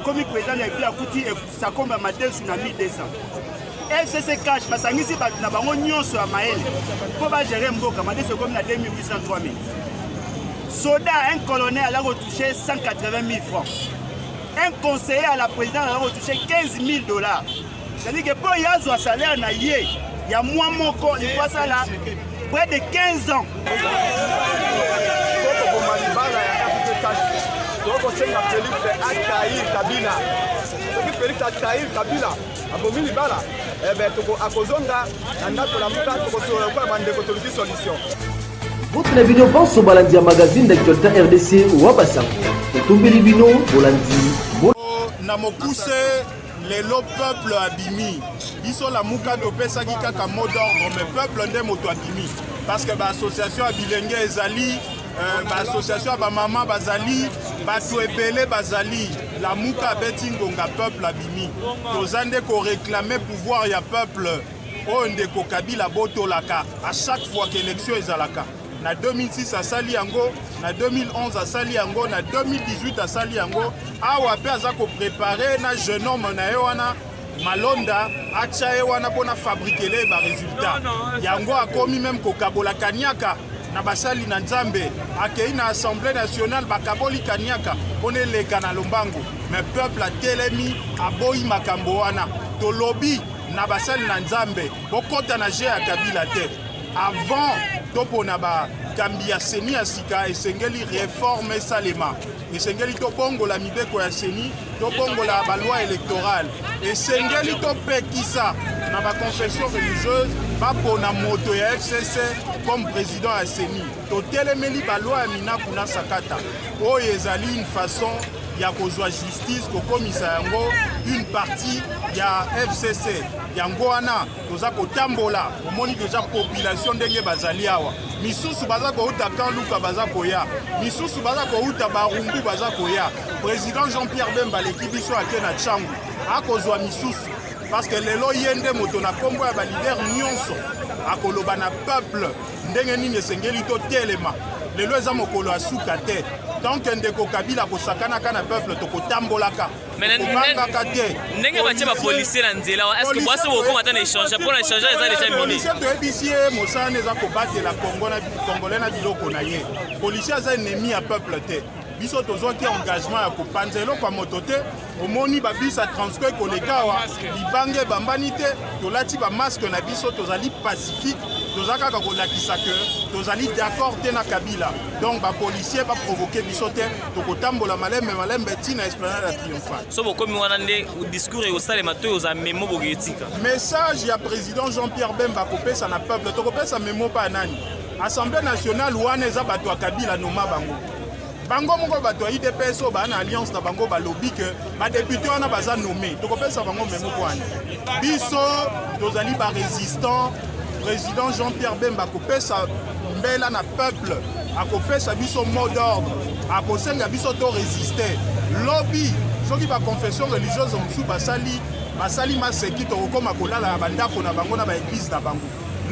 comme président ya bien akuti ça comme ma 200 na 1200 FCC cash basangisi na bango nyonso ya maele pour ba gérer mboka ma 200 comme na 2800 3000 soda un colonel a retouché 180 000 francs un conseiller à la présidence a retouché 15 000 $. C'est-à-dire que pour y avoir un salaire na yé il y a moins moko il passe là près de 15 ans. Donc Félix a trahi Kabila. Félix a trahi Kabila. Abomi Libala. Eh bien, à Kozonga, on a pour la mouka, pour solution. Votre vidéo pense au Balandia magazine d'actualité RDC ou Abassam. Et tout Bilibino, Bolandi. Namokuse, les lots peuple abimi. Ils sont la mouka de Pesaki Kaka mot d'ordre, mais peuple n'est moto abimi. Parce que l'association Abilenge Ezali, l'association Abamama Bazali, Batuebele Bazali, la mouka Betingonga peuple abimi. Nos années qu'on réclamait pouvoir, il y a peuple. On déco Kabila Botolaka. À chaque fois qu'élection est à la carte. Na 2006 à Saliango, na 2011 à Saliango, na 2018 à Saliango, awa pe azako préparer na jeune homme na ewana malonda acha ewana pona fabriquer les résultats. Yango a commis même kokabola kaniaka na basali na Nzambe, akei na Assemblée nationale bakaboli kaniaka, on est les na lombango. Mais peuple a telemi aboyi makambo wana. To lobby na basali na Nzambe, bokota na je ya Kabila te. Avant topo na ba kambia seni asika esengeli réforme salema esengeli to bongo la mibeko ya seni to bongo la ba loi électorale esengeli to pekisa na ba confession religieuse ba pona moto ya FCC comme président ya seni to telemeli ba loi ya minaku na sakata o ezali une façon ya kozwa justice ko komisa yango une partie ya FCC yango wana toza kotambola omoni déjà population ndenge bazali awa misusu baza ko uta kan luka baza koya misusu baza ko uta barungu baza koya président Jean-Pierre Bemba l'équipe ake na changu akozwa misusu parce que lelo yende moto na kombo ya ba leader nyonso akoloba na peuple ndenge nini esengeli to telema lelo eza mokolo asuka te tant que ndeko Kabila kosakana kana peuple tokotambolaka mangaka te ndenge batie ba policier na nzela est-ce que boise woko matana échange pour l'échange eza déjà miné policier to ebisier mosane eza kobatela Congo na congolais na biloko na ye policier eza ennemi ya peuple te biso tozoki engagement ya kopanza eloko ya moto te omoni babisa transcoe koleka awa libange bambani te tolati bamasque na biso tozali pacifique toza kaka kolakisa ke tozali d'accord te na Kabila donc bapolicier baprovoke biso te tokotambola malembe ntina esplanade ya triomphale so bokomi wana nde discours eosalema to oza memo boketika message ya président Jean-Pierre Bemba kopesa na peuple tokopesa memo pa nani Assemblée nationale wana eza bato ya Kabila noma bango bango moko bato ya IDPS o bana alliance na bango balobi ke badéputé wana baza nommé tokopesa bango memo kwana biso tozali barésistant président Jean-Pierre Bemba akopesa mbela na peuple akopesa biso mot d'ordre akosenga biso to résister lobby soki ba confession religieuse mosusu basali maseki tokokoma kolala na bandako na bango na baéglise na bango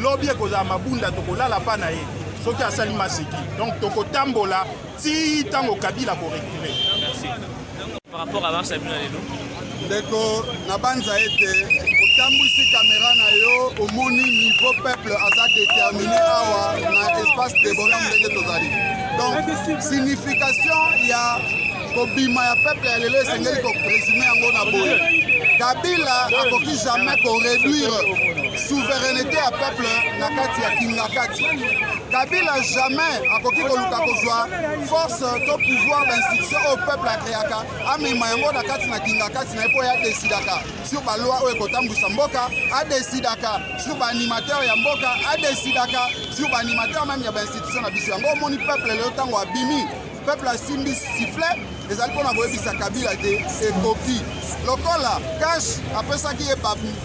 lobby ekozala mabunda tokolala pa na ye soki asali maseki donc tokotambola ti tango Kabila ko reculer. Merci. Par rapport à marche la lelo ndeko na banza ete otambwisi caméra na yo omoni niveau peuple aza déterminé awa na espace de bonhomme ndenge tozali donc signification ya kobima ya peuple ya lelo esengeli kopresume yango na boye Kabila akoki jamais koréduire souveraineté ya peuple na kati ya kingakati Kabila jamais akoki koluka kozwa force to pouvoir d'institution au peuple akreaka amema yango na kati na kingakati na epo ya desidaka sur ba loi oyo ekotambwisa mboka adesidaka sur ba animateur ya mboka adesidaka sur ba animateur même ya ba institution na biso yango omoni peuple lelo ntango abimi peuple asimbi sifflet ezali mpona koyebisa Kabila te ekoki lokola cash apesaki ye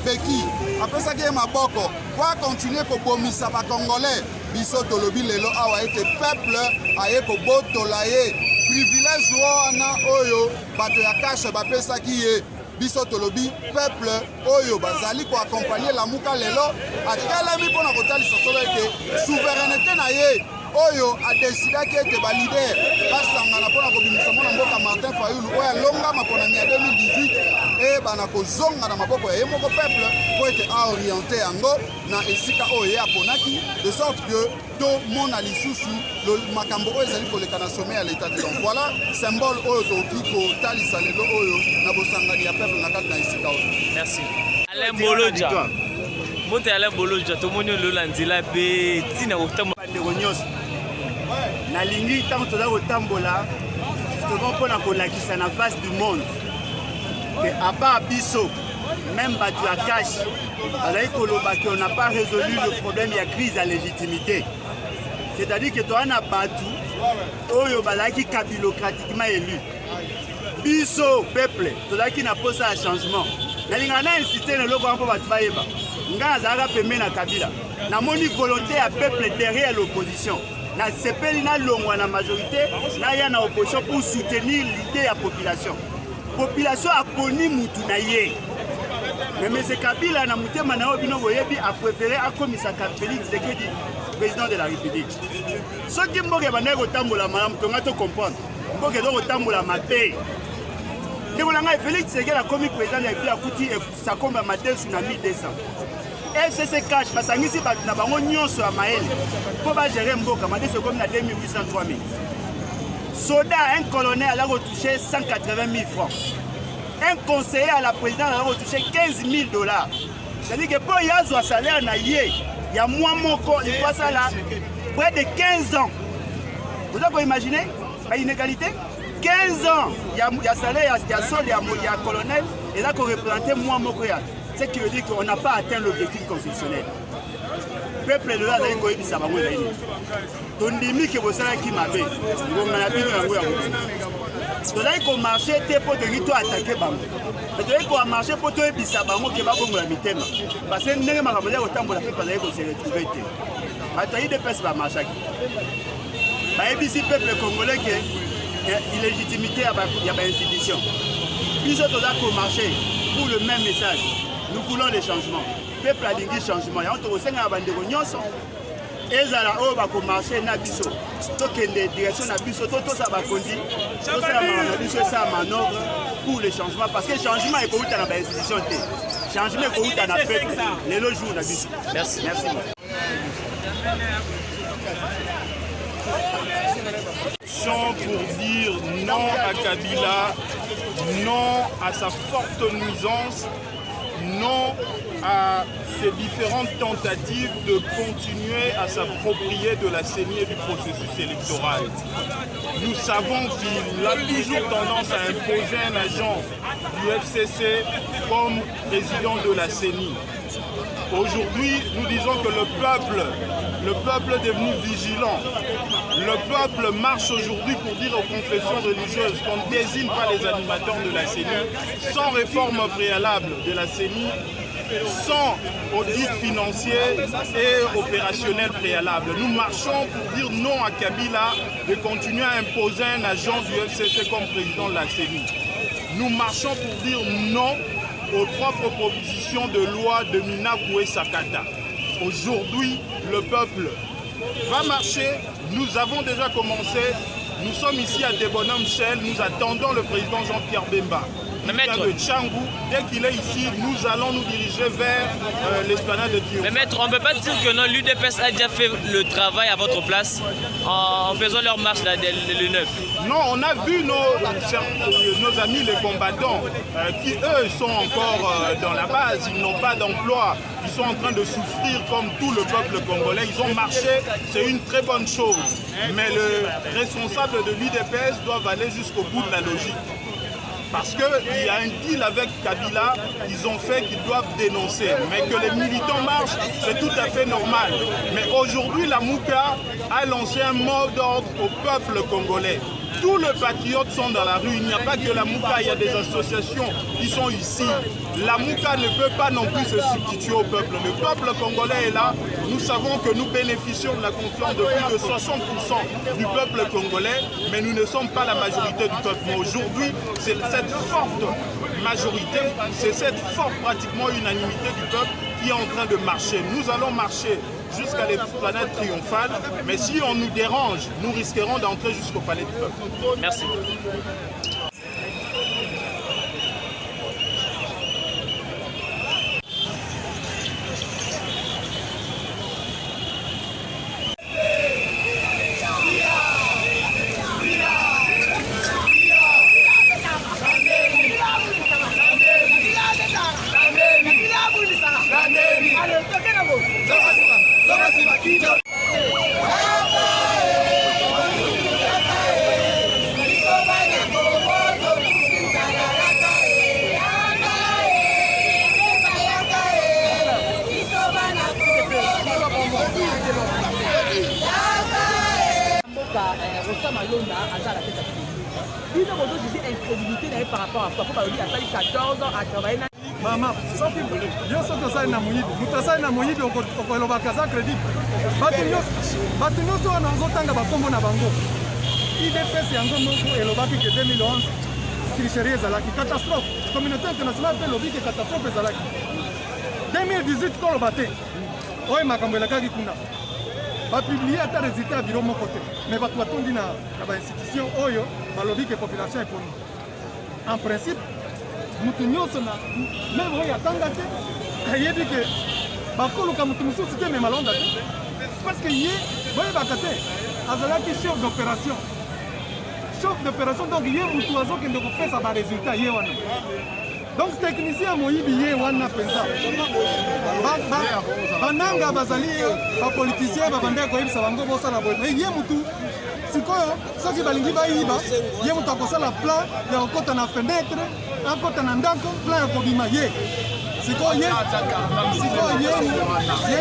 beki apesaki ye maboko po akontinue kobomisa bakongolais biso tolobi lelo awa ete peuple aye kobotola ye privilège wana oyo bato ya cash bapesaki ye biso tolobi peuple oyo bazali koaccompagner lamuka lelo atelemi mpona kotalisa solo ete souveraineté na ye oyo adesidaki ete balider basangana mpona kobimisa mwana mboka Martin Fayulu oyo alongama mpona ya 2018 e bana kozonga na maboko ya ye moko peuple po ete aoriente yango na esika oyo ye aponaki de sorte que tomona lisusu makambo oyo ezali koleka na sommet ya l'état. Donc voilà symbole oyo tokoki kotalisa lelo oyo na bosangani ya peuple na kati na esika oyo. Merci. Alain Bolodja. Moto Alain Bolodja tomoni lola nzela pe tina kotambola bandeko nyonso. Nalingi ntango toza kotambola justement mpona kolakisa na face du monde que à part biso même bato ya cash bazali koloba que on n'a pas résolu le problème ya crise ya légitimité. C'est-à-dire que toza na bato oyo bazalaki capilocratiquement élu. Biso peuple tozalaki na posa ya changement. Nalinga na incité na loko mpo bato bayeba. Nga nazalaka pembe na Kabila. Namoni volonté ya peuple derrière l'opposition. Na sepeli na longwa na majorité na ya na opposition pour soutenir l'idée ya population. Population aponi mutu na ye. Mais M. Kabila na mutema na obino boyebi a préféré akomisa Félix Tshisekedi président de la République. Soki mboke banaye kotambola malamu tonga to comprendre. Mboke ezo kotambola mabe. Ndeko na ngai Félix Tshisekedi akomi président ya République akuti sakomba madesu na 1200. FCC cash basangisi bato na bango nyonso ya maele mpo bagere mboka madesu ekomi na 2800 3000. Soda, un colonel a retouché 180 000 francs. Un conseiller à la présidence a retouché 15 000 $. C'est-à-dire que pour y avoir un salaire, il y a moins il faut ça là, près de 15 ans. Vous avez imaginé l'inégalité? 15 ans, il y a salaire, il y a solde, il y a colonel, et là qu'on représentait moins Mokoya. Ce qui veut dire qu'on n'a pas atteint l'objectif constitutionnel. Le peuple de là, il y a tondimi ke bosala ki mabe ngonga na bino yango ya moto tozali komarche te mpo tolingi to atake bango me tozali komarche mpo toyebisa bango ke babongola mitema parce ndenge makambo ezali kotambola mpe bazali kose retrouve te bato ya UDPS bamarchaki bayebisi peuple congolais ke illégitimité ya bainstitution biso toza komarche pour le même message. Nous voulons les changements. Peuple alingi changement yango tokosenga na bandeko nyonso ezala oyo bakomarche na biso tokende direction na biso totosa bakonzi tosala na biso esala manœuvre pour le changement parce que changement ekouta na bainstitution te changement ekouta na peuple lelo jour na biso. Merci. Merci. Pour dire non à Kabila, non à sa forte nuisance, non à ces différentes tentatives de continuer à s'approprier de la saignée du processus électoral. Nous savons qu'il a toujours tendance à imposer un agent du FCC comme président de la CENI. Aujourd'hui, nous disons que le peuple est devenu vigilant. Le peuple marche aujourd'hui pour dire aux confessions religieuses qu'on ne désigne pas les animateurs de la CENI sans réforme préalable de la CENI, sans audit financier et opérationnel préalable. Nous marchons pour dire non à Kabila de continuer à imposer un agent du FCC comme président de la CENI. Nous marchons pour dire non aux 3 propositions de loi de Mina Koué Sakata. Aujourd'hui, le peuple va marcher. Nous avons déjà commencé. Nous sommes ici à Debonam Shell. Nous attendons le président Jean-Pierre Bemba. De Tchangou. Dès qu'il est ici, nous allons nous diriger vers l'esplanade de Triomphe. Mais maître, on ne peut pas dire que non, l'UDPS a déjà fait le travail à votre place en faisant leur marche le 9. Non, on a vu nos amis les combattants qui eux sont encore dans la base, ils n'ont pas d'emploi, ils sont en train de souffrir comme tout le peuple congolais. Ils ont marché, c'est une très bonne chose. Mais le responsable de l'UDPS doit aller jusqu'au bout de la logique. Parce qu'il y a un deal avec Kabila qu'ils ont fait qu'ils doivent dénoncer. Mais que les militants marchent, c'est tout à fait normal. Mais aujourd'hui, la Mouka a lancé un mot d'ordre au peuple congolais. Tous les patriotes sont dans la rue. Il n'y a pas que la Mouka, il y a des associations qui sont ici. La Mouka ne peut pas non plus se substituer au peuple. Le peuple congolais est là. Nous savons que nous bénéficions de la confiance de plus de 60% du peuple congolais, mais nous ne sommes pas la majorité du peuple. Mais aujourd'hui, c'est cette forte majorité, c'est cette forte pratiquement unanimité du peuple qui est en train de marcher. Nous allons marcher jusqu'à l'esplanade triomphale. Mais si on nous dérange, nous risquerons d'entrer jusqu'au palais du peuple. Merci. Par rapport à quoi? Pourquoi il y a 14 ans à travailler? Maman, soki yo soki osali na moyibi moto asali na moyibi okolobaka aza crédit bato nyonso wana ozotanga bakombo na bango idps yango moko elobaki ke 2011 tricherie ezalaki catastrophe communauté internationale mpe elobi ke catastrophe ezalaki 2018 koloba te oyo makambo elakaki kuna bapiblie ata résultat ya biro moko te mais bato batondi na bainstitution oyo balobi ke population ekomi en principe mutu nyonso na meme oyo atanga te ayebi ke bakoluka mutu mosusu te me malonda te parce que ye boyebaka te azalaki chef d'opération donc ye mutu azokende kopesa baresultat ye wana donc technicien ya moyibi ye wana mpenza bananga bazali bapoliticien babandaki koyebisa bango bosala boye ye mutu sikoyo soki balingi bayiba ye mutu akosala plan ya kokota na fenêtre akota na ndako plan ya kobima ye sikoyo ye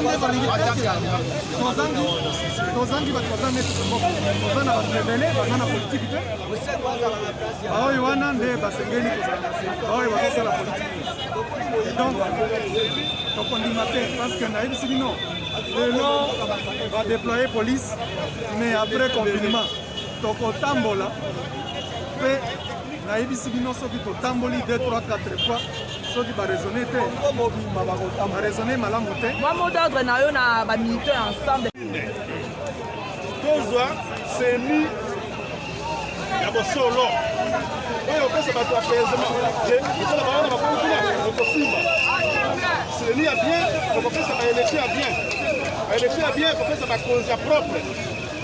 nde balingi tozangi bato baza neti moko toza na bato ebele baza na politike te baoyo wana nde basengeli kozala na se baoyo bazosala politike donc tokondima te parce que nayebisi bino lelo badéploye police mais après confinement tokotambola mpe nayebisi bino soki totamboli 2, 3, 4 fois soki baraisonne te baraisonne malamu te mwa mot d'ordre na yo na bamilitaire ensemble tozwa seni ya bosolo oyo opesa bato apaisement ekola bawana bakokuna okosimba seni ya bien okopesa baelektio ya bien baelektio ya bien ekopesa bakonzi ya propre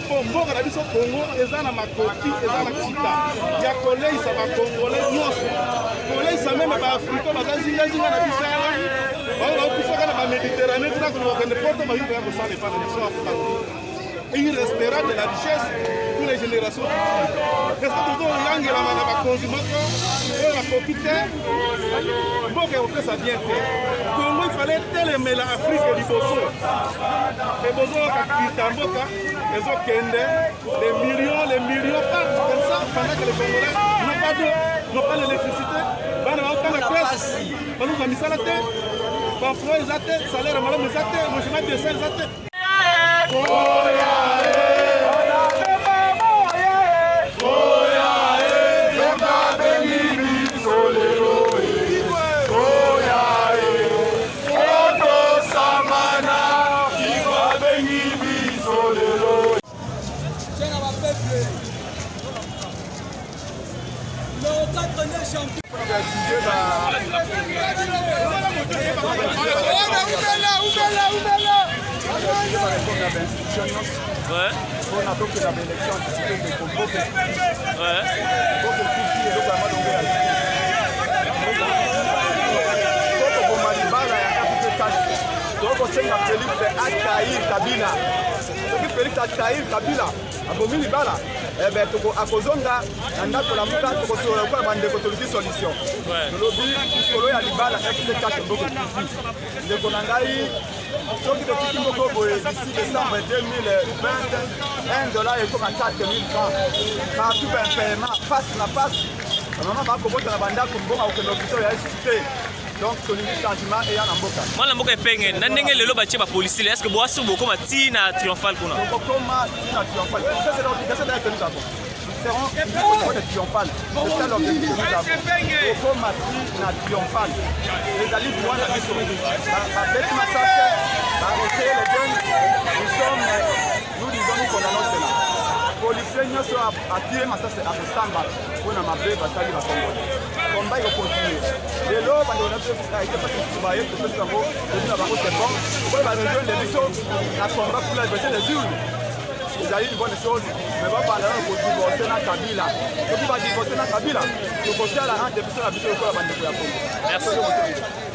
mpo mboka na biso kongo eza na makoki eza na kita ya koleisa bakongole nyonso koleisa meme baafrika baza zingazinga na biso awa bao baokufaka na bamediterane tina kona bakende poto bayiba ya kosala epa na biso afuka il restera de la richesse pour les générations futures. Parce que tout le monde est là, bakonzi moko, bakoki te, mboka ekopesa bien te. Congo il fallait telemela Afrique liboso. Ebozo kakita mboka ezokende les millions partent comme ça pendant que les Congolais n'ont pas l'électricité. Bana bakanga classe, bana bamisala te, bafro eza te, salaire malamu eza te, logement décent eza te. Ouais. On a donc la élection anticipée de Congo. Ouais. Félix Achaïr Kabila abomi libala akozonga na ndako la muka tokosola kwa bandeko toluki solution tolobi likolo ya libala FCK mboko kufi ndeko na ngai soki tokiki mboko boye d'ici décembre 2020 $1 ekoma 4000 francs partout ben paiement passe na passe mama bakobota na bandako mbongo okende hôpital ya SCT. Donc, tolingi changement et en mboka. Moi, la mboka est peigne. Nandenge lelo batie ba police. Est-ce que boasu boko mati na triomphal kuna? Boko mati na triomphal. Ça c'est l'obligation d'ailleurs que nous avons. Nous serons des triomphales. C'est ça l'objectif que nous avons. Boko mati na triomphal. Les alliés du roi la mission. Ba bête massacre. Ba arrêter les jeunes. nyonso atire masasi akosamba mpona mabe basali bakongoli komba ekokontinue lelo bandeko na biso ete pasi mosusu baye topesi bango tobi na bango c'est bon okoyi barejoindre biso na combat pour la liberté des urnes ezali une bonne chose mais babanda na kodivorce na kabila soki badivorce na kabila tokosala entre biso na biso lokola bandeko ya kongo.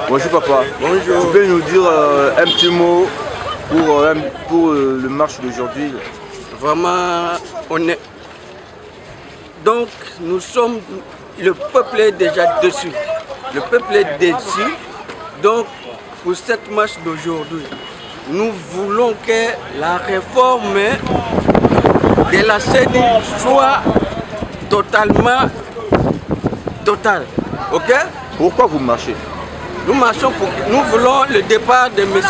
Bonjour papa. Bonjour. Tu peux nous dire un petit mot pour le marche d'aujourd'hui? Vraiment, on est... Donc, nous sommes... Le peuple est déjà dessus. Le peuple est dessus. Donc, pour cette marche d'aujourd'hui, nous voulons que la réforme de la CENI soit totalement totale. Ok? Pourquoi vous marchez? Nous marchons pour... Nous voulons le départ de M.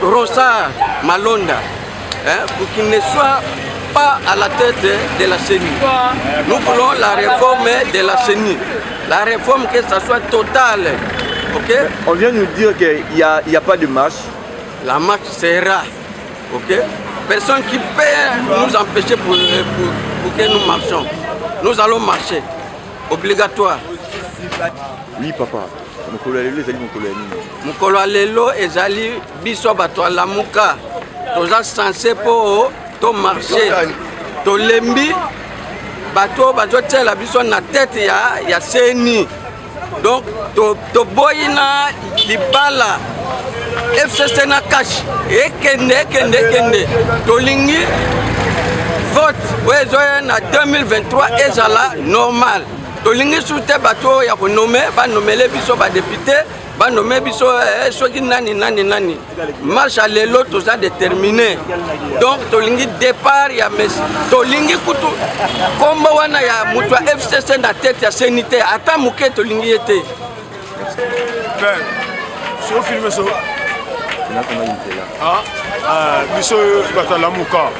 Rosa Malonda, hein, pour qu'il ne soit pas à la tête de la CENI. Nous voulons la réforme de la CENI. La réforme, que ça soit totale. Okay? On vient nous dire qu'il n'y a pas de marche. La marche sera. Okay? Personne qui peut nous empêcher pour que nous marchions. Nous allons marcher. Obligatoire. Oui papa. Mokolo lelo ezali biso bato alamuka. Toza censé pour to marcher. To lembi bato bazotela biso na tête ya CENI. Donc to boyina libala FCC na cash ekende tolingi vote wezoya na 2023 ezala normal. Tolingi soute bato ya konome ba nomele biso ba député ba nomé biso soki nani. Marche à lelo toza déterminé. Donc tolingi départ ya Messi. Tolingi kutu kombo wana ya mutu FCC na tête ya CNT ata muke tolingi ete. Ben, si on filme ça. Ah, biso batala muka.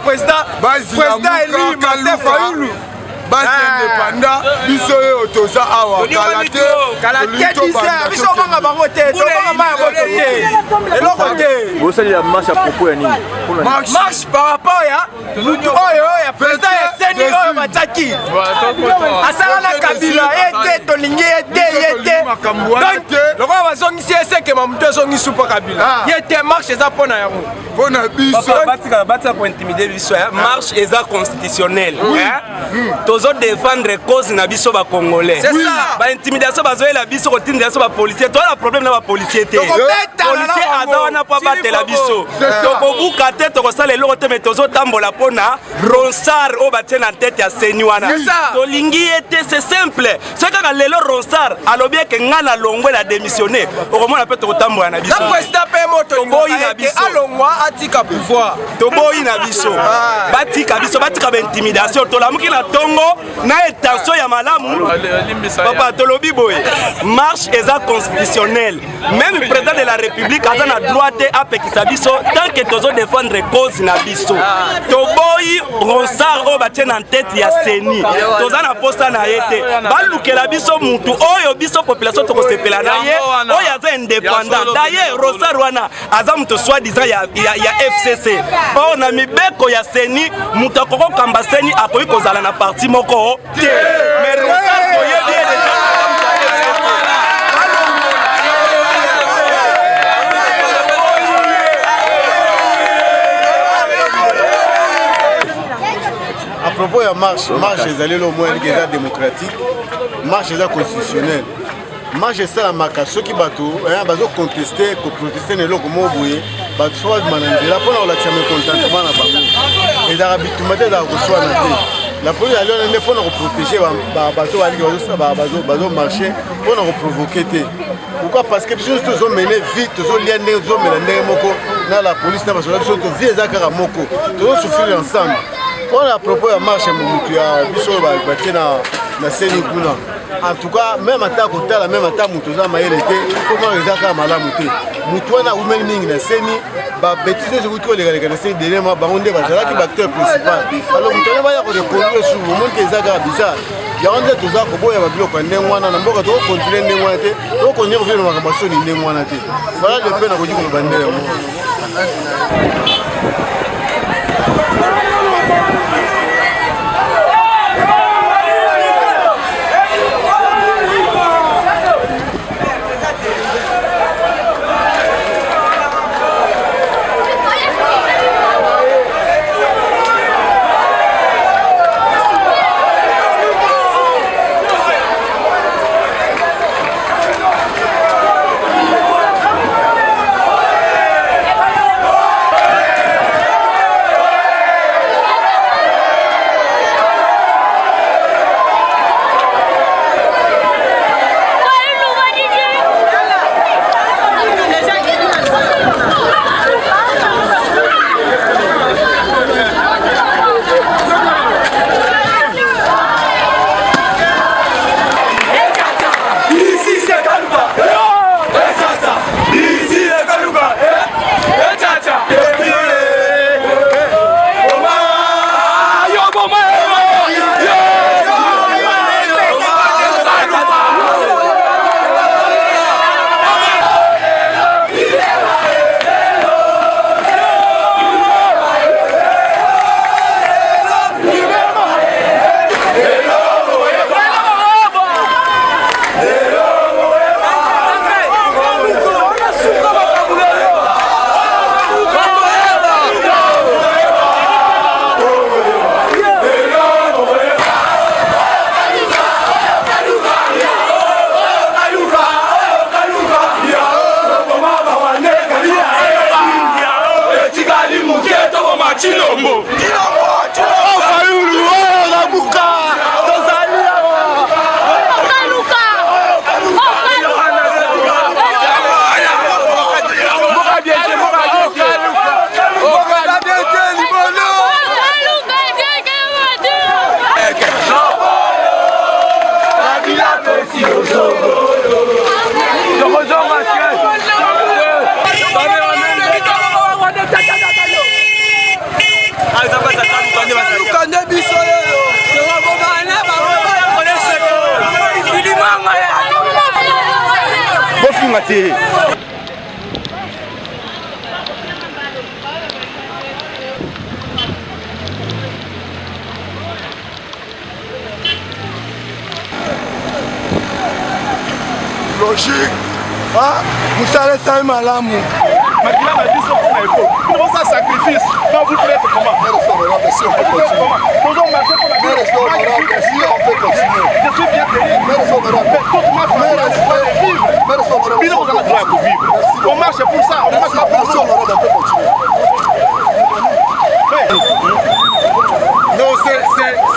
président élu Martin Fayulu basi indépendant biso yo toza awa kala te biso banga bango te to banga ma bango te eloko te vous allez la marche à propos ya nini? Marche par rapport ya mutu oyo ya président ya CENI oyo bataki qui asala na kabila ete tolingi ete donc lokola bazongisi esekema moto ezongisi mpo kabila ye te marche eza mpona yango mpona biso batika kointimide biso marche eza constitutionnelle tozodefendre cause na biso bacongolais baintimidation bazoyela biso kotindela biso bapolisier toala problème na bapolisier te policier aza wana mpo abatela biso tokobuka te tokosala eloko te me tozotambola mpona ronsar oyo batie na tete ya seni wana tolingi ye te c'est simple soki kaka lelo ronsar alobi eke nga na longwe na démissionné okomona mpe tokotambola na biso toboyi na biso atika pouvoir toboyi na biso batika biso batika baintimidation tolamuki na tongo na etension ya malamu papa tolobi boye marche eza constitutionnelle même président de la république aza na droit te apekisa biso tant que tozodefendre cause na biso toboyi ronsar oyo batie na ntete ya seni toza na posa na ye te balukela biso mutu oyo biso population tokosepela na ye oyo aza indépendant d'ailleurs ronsar wana aza mutu soi-disant ya FCC oyo na mibeko ya seni mutu akokokamba seni akoki kozala na parti moko te mais ronsar koyebi ye deja à propos de la marche ezali le moins démocratique, marche constitutionnelle. Marche ça la marque soki bato bazo contester ne loko moboye bato soit manandela pona la tient contentement na bango. Et da bitumate da ko soit na te. La police ali on ne pona ko protéger bato ali bazo marcher pona ko provoquer te. Pourquoi? Parce que biso tous ont mené vite, tous ont lié tous ont mené moko na la police na baso biso to vie ezaka moko. Tous souffrir ensemble. On a propos de marche à biso na seni kuna. En tout cas, même à ta côté, même à ta moutoza maïle était, il faut voir les accords malamouté. Moutouana ou même na seni, bah bêtise je vous trouve les gars seni dernier mois, bah on est là qui acteur principal. Alors moutouana va y avoir des conduits sur le monde qui est accords bizarre. Il y a un des tous accords boya babilo quand n'engwana na mboka to continuer n'engwana te, to konyer revenir na makambaso ni n'engwana te. Voilà le peine à ko diko bandera mo. logique. Moussala ça est malamu. Makila m'a dit ça pour l'école. Comment ça sacrifice? Quand vous faites comment? Si on peut continuer. Nous avons marché pour la vie. Si on peut continuer. Je suis bien terrible. Mais toute ma famille a le droit de vivre. Puis nous, on a le droit de vivre. On marche pour ça. On marche pas pour ça. Non,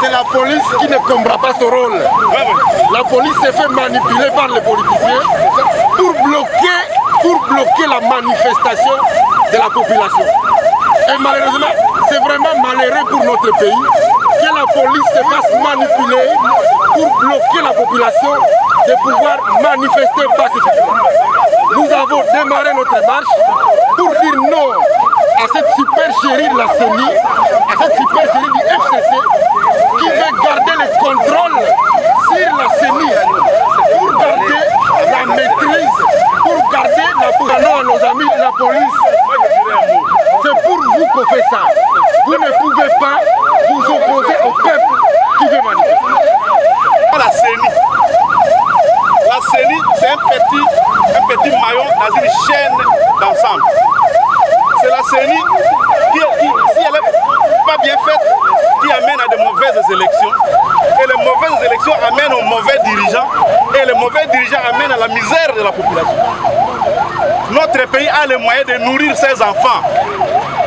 c'est la police qui ne comprend pas son rôle. La police s'est fait manipuler par les politiciens pour bloquer la manifestation de la population. Et malheureusement, c'est vraiment malheureux pour notre pays que la police se fasse manipuler pour bloquer la population de pouvoir manifester pacifiquement. Nous avons démarré notre marche pour dire non à cette supercherie de la CENI, à cette supercherie du FCC qui veut garder le contrôle sur la CENI pour garder la maîtrise, pour garder la position à nos amis de la police. C'est pour vous qu'on fait ça. Vous ne pouvez pas vous opposer au peuple qui veut manifester. La CENI, c'est un petit maillon dans une chaîne d'ensemble. C'est la CENI qui, si elle n'est pas bien faite, qui amène à de mauvaises élections. Et les mauvaises élections amènent aux mauvais dirigeants. Et les mauvais dirigeants amènent à la misère de la population. Notre pays a les moyens de nourrir ses enfants.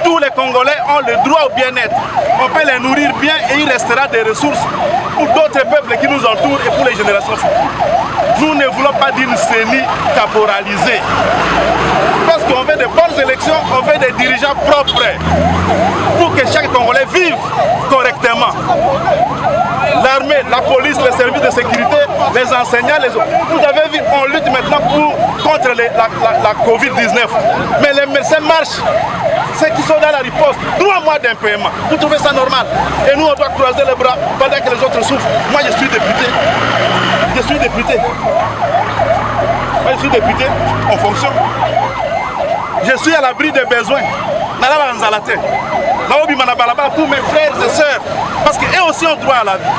Tous les Congolais ont le droit au bien-être. On peut les nourrir bien et il restera des ressources pour d'autres peuples qui nous entourent et pour les générations futures. Nous ne voulons pas d'une CENI caporalisée. Parce qu'on veut de bonnes élections, on veut des dirigeants propres pour que chaque Congolais vive correctement. L'armée, la police, les services de sécurité, les enseignants, les autres. Vous avez vu, on lutte maintenant contre la Covid-19. Mais les médecins marchent. Ceux qui sont dans la riposte, 3 mois d'impaiement. Vous trouvez ça normal? Et nous, on doit croiser les bras pendant que les autres souffrent. Moi, je suis député. Moi, je suis député en fonction. Je suis à l'abri des besoins. Pour mes frères et sœurs. Parce qu'eux aussi ont droit à la vie.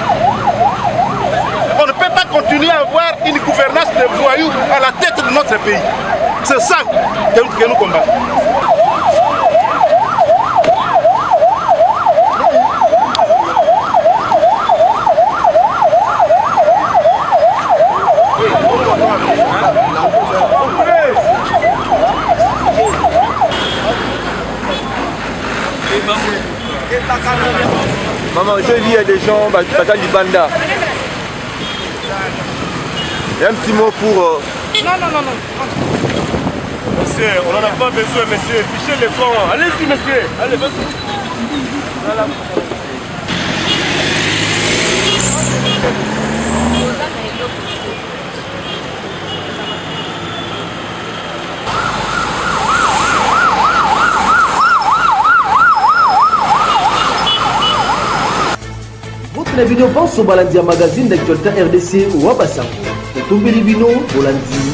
On ne peut pas continuer à avoir une gouvernance de voyous à la tête de notre pays. C'est ça que nous combattons. Maman, j'ai vu il y a des gens, Bata Libanda. Il y a un petit mot pour... Non. Monsieur, on n'en a pas besoin, monsieur. Fichez les camps. Allez-y, monsieur. Allez, vas-y. Voilà. Na bino bonso balandi ya magazine d'actualité RDC wa basango. Tombeli bino bolandi